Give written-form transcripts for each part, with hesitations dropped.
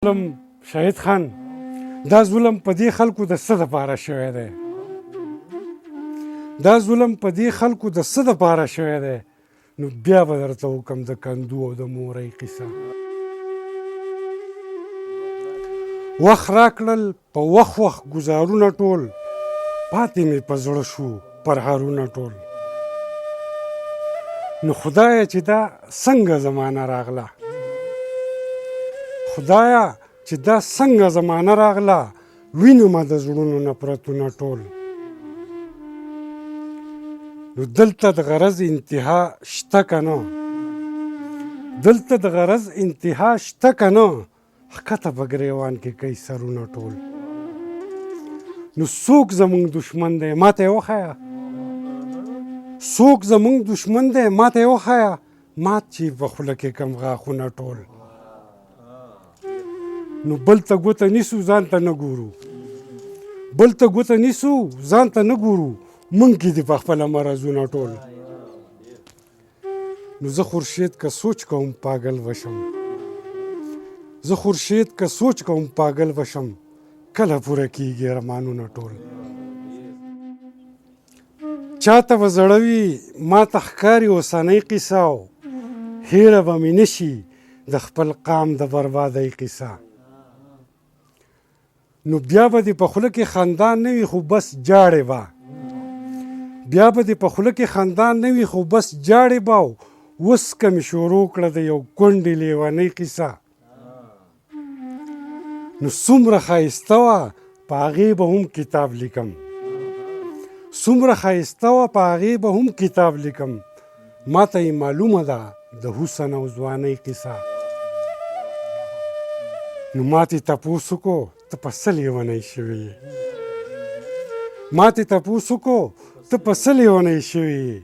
ظلم شهید خان دا ظلم په دې خلکو د څه دپاره شوی دی دا ظلم په دې خلکو د څه دپاره شوی دی نو بیا به درته وکړم د کندو او د مورۍ قصه وخت راکړل په وخت ګزارونه ټول پاتې مې په زړه شو پرهارونه ټول نو خدایه چې دا څنګه زمانه راغله خدایا چې دا څنګه زمانه راغله وینم د زړونو نفرتونه ټول نو دلته د غرض انتها شته که نه دلته د غرض انتها شته که نه ښکته په ګریوان کې کوي سرونه ټول نو څوک زموږ دشمن دی ماته یې وښیه څوک زموږ دشمن دی ماته یې وښیه مات چې په خوله کې کم غاښونه ټول نو بل ته ګوته نیسو ځان ته نه ګورو بل ته ګوته نیسو ځان ته نه ګورو موږ کې دي په خپله مرضونه ټول نو زه خورشید که سوچ کوم پاگل وشم زه خورشید که سوچ کوم پاگل وشم کله پوره کېږي ارمانونه ټول چاته به زړه وي ما ته ښکاري اوسنۍ قصه هیره به مې نشي د خپل قام د بربادۍ قصه نو بیا به دې په خوله کې خندان نه وي خو بس جاړې به بیا به دې په خوله کې خندان نه وي خو بس جاړې به اوس که مې شروع کړه د یو کونډې لیونۍ قصه نو څومره ښایسته وه په هغې به هم کتاب لیکم څومره ښایسته وه په هغې به هم کتاب لیکم ما ته یې معلومه ده د حسن او ځوانۍ قصه نو ما ترې تپوس وکړو ته په څه لیونی شوې یې ما ترې تپوس وکړو ته په څه لیونی شوې یې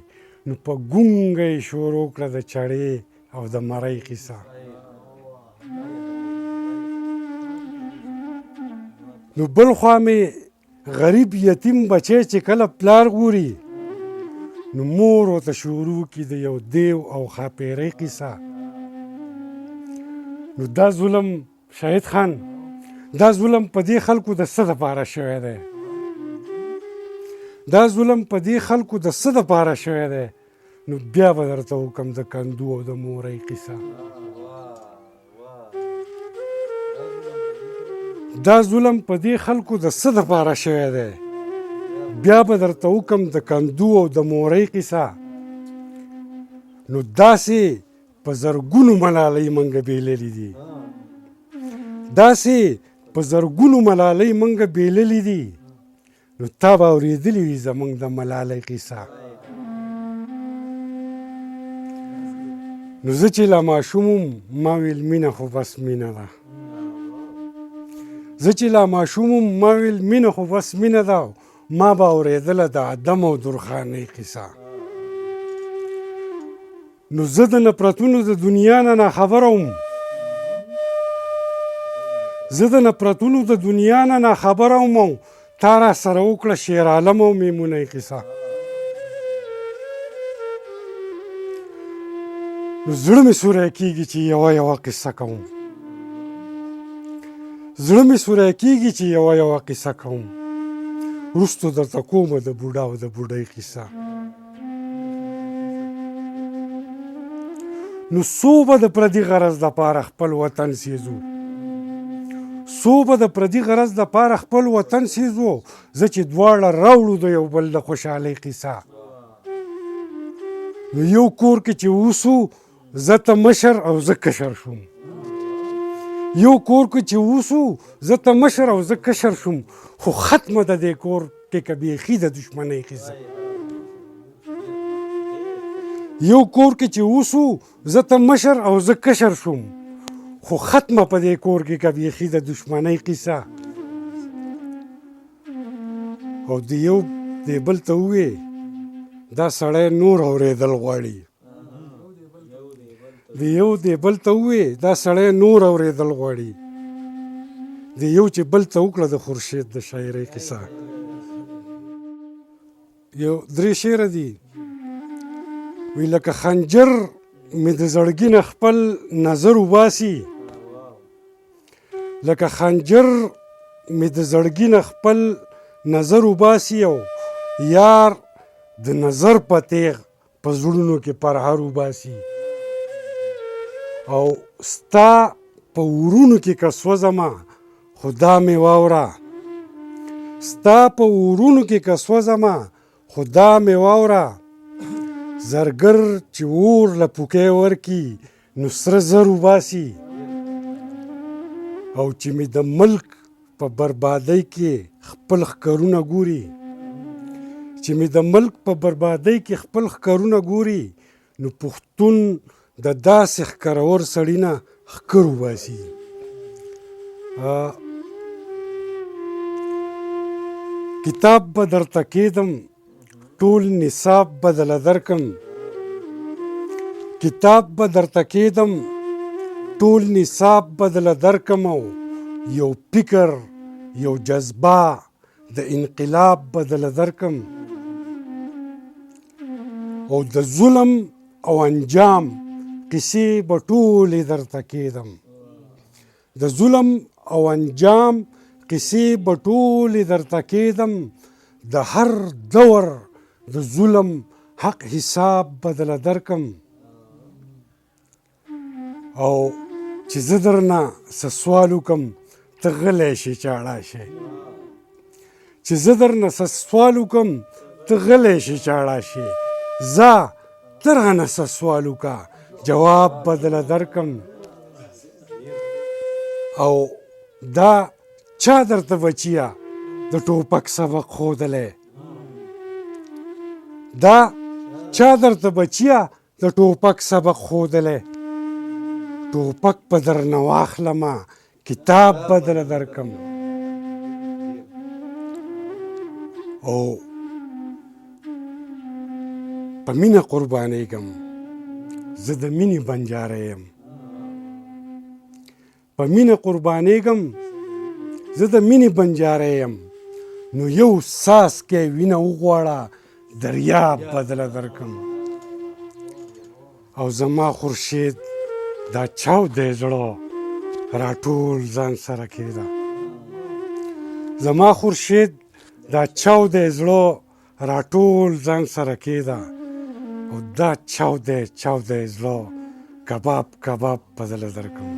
نو په ګونګه یې شروع کړه د چړې او د مرۍ قصه نو بل خوا مې غریب یتیم بچی چې کله پلار ګوري نو مور ورته شروع کړي د یو دیو او ښاپیرۍ قصه نو دا ظلم شهید خان دا ظلم په دې خلکو د څه دپاره شوی دی دا ظلم په دې خلکو د څه دپاره شوی دی نو بیا به درته وکړم د کندو او د مورۍ قصه دا ظلم په دې خلکو د څه دپاره شوی دی بیا به درته وکړم د کندو او د مورۍ قصه نو داسې په زرګونو ملالۍ موږ بیللي دي داسې په زرګونو ملالۍ موږ بیللي دي نو تا به اورېدلي وي زموږ د ملالۍ قصه نو زه چې لا ماشوم وم ما ویل مینه خو بس مینه ده زه چې لا ماشوم وم ما ویل مینه خو بس مینه ده ما به اورېدله د ادم او درخانۍ قصه نو زه د نفرتونو د دنیا نه ناخبره وم زه د نفرتونو د دنیا نه ناخبره وم او تا را سره وکړه شیر عالم او میمونۍ قصه نو زړه مې سوری کېږي چې یوه قصه کوم زړه مې سوری کېږي چې یوه قصه کوم وروستو درته کومه د بوډا او د بوډۍ قصه نو څو به د پردي غرض دپاره خپل وطن سیزو څو به د پردي غرض دپاره خپل وطن سیزو زه چې دواړه راوړو د یو بل د خوشحالۍ قصه نو یو کور کې چې اوسو زه ته مشر او زه کشر شوم یو کور کې چې اوسو زه ته مشر او زه کشر شوم خو ختمه د دې کور کې که بیخي د دشمنۍ قصه یو کور کې چې اوسو زه ته مشر او زه کشر شوم خو ختمه په دې کور کې که بیخي د دشمنۍ قصه او د یو دې بل ته ووې دا سړی نور اورېدل غواړي د یو دې بل ته ووې دا سړی نور اورېدل غواړي د یو چې بل ته وکړه د خورشید د شاعرۍ قصه یو درې شعره دي وی لکه خنجر مې د زړګي نه خپل نظر وباسي لکه خنجر مې د زړګي نه خپل نظر وباسي او یار د نظر په تیغ په زړونو کې پرهر وباسي او ستا په ورونو کې که سوځمه خو دا مې واوره ستا په ورونو کې که سوځمه خو دا مې واوره زرګر چې اور له پوکۍ ورکي نو سره زر وباسي او چې مې د ملک په بربادۍ کې خپل ښکرونه ګوري چې مې د ملک په بربادۍ کې خپل ښکرونه ګوري نو پښتون د داسې ښکرور سړي نه ښکر وباسي کتاب به درته کېدم ټول نصاب به دله درکم کتاب به درته کېدم ټول نصاب به دله درکم او یو فکر یو جذبه د انقلاب به دله درکم او د ظلم او انجام قصې به ټولې درته کېدم د ظلم او انجام قصې به ټولې درته کېدم د هر دور د ظلم حق حساب به دله درکم او چې زه درنه څه سوال وکړم ته غلی شې چاړه شې چې زه درنه څه سوال وکړم ته غلی شې چاړه شې ځه ته رانه څه سوال وکړه جواب به دله درکم او دا چا درته بچیه د ټوپک سبق ښودلی دا چا درته بچیه د ټوپک سبق ښودلی ټوپک به درنه واخلمه کتاب به دله درکم او په مینه قربانېږم زه د مینې بنجاره یم په مینه قربانېږم زه د مینې بنجاره یم نو یو څاڅکی وینه وغواړه دریاب به دله درکم او زما خورشید دا چاودی زړه راټول ځان سره کېده زما خورشید دا چاودی زړه راټول ځان سره کېده او دا چاودی زړه کباب به دله درکم